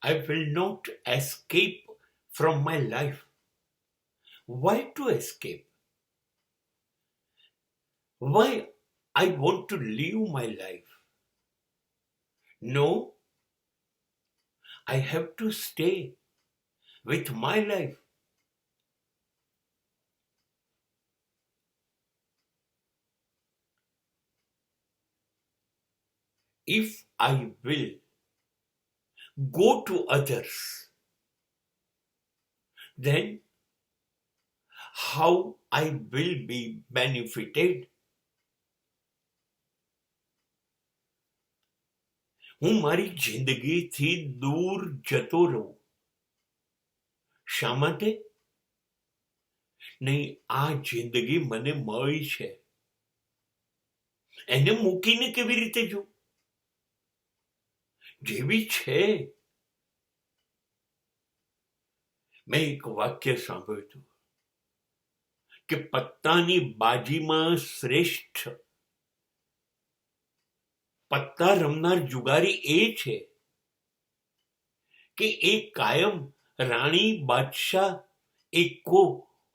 I will not escape from my life. Why to escape? Why I want to live my life? No, I have to stay with my life. If I will go to others, then how I will be benefited? હું મારી જિંદગીથી દૂર જતો રહું. શા માટે? નહીં, આ જિંદગી મને મળી છે, એને મૂકીને કેવી રીતે જવું? જેવી છે. મેં એક વાક્ય સાંભળ્યું હતું કે પત્તાની બાજીમાં શ્રેષ્ઠ પત્તા રમનાર જુગારી એ છે કે એ કાયમ રાણી બાદશાહ એકો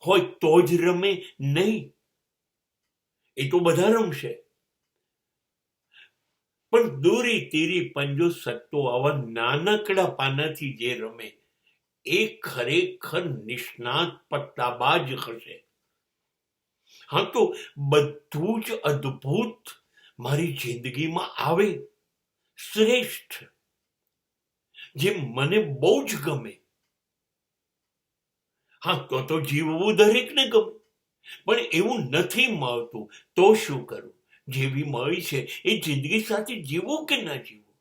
હોય તો જ રમે નહીં. એ તો બધા રમશે, પણ દોરી તીરી પંજો સટ્ટો આવા નાનકડા પાનાથી જે રમે એ ખરેખર નિષ્ણાત પત્તાબાજ હશે. હા, તો બધું જ અદ્ભુત મારી જિંદગીમાં આવે, શ્રેષ્ઠ, જે મને બહુ જ ગમે. હા, તો જીવવું દરેકને ગમે, પણ એવું નથી મળતું. તો શું કરું? જેવી મળી છે એ જિંદગી સાથે જીવવું કે ના જીવવું?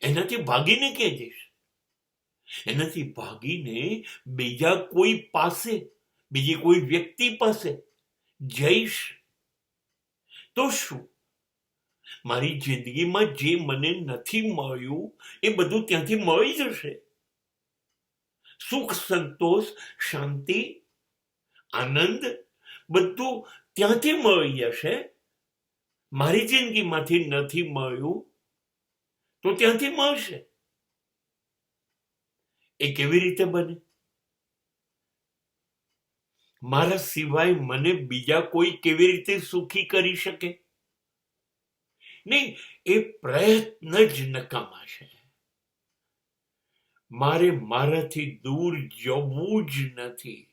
એનાથી ભાગીને ક્યાં જઈશ? એનાથી ભાગીને બીજા કોઈ પાસે, બીજી કોઈ વ્યક્તિ પાસે જઈશ તો શું? મારી જિંદગીમાં જે મને નથી મળ્યું એ બધું ત્યાંથી મળી જશે. સુખ, સંતોષ, શાંતિ, આનંદ બધું ત્યાંથી મળી જશે. મારી જિંદગીમાંથી નથી મળ્યું તો ત્યાંથી મળશે. એ કેવી રીતે બને? મારા સિવાય મને બીજા કોઈ કેવી રીતે સુખી કરી શકે? નહીં, એ પ્રયત્ન જ નકામા છે. મારે મારાથી દૂર જવું જ નથી.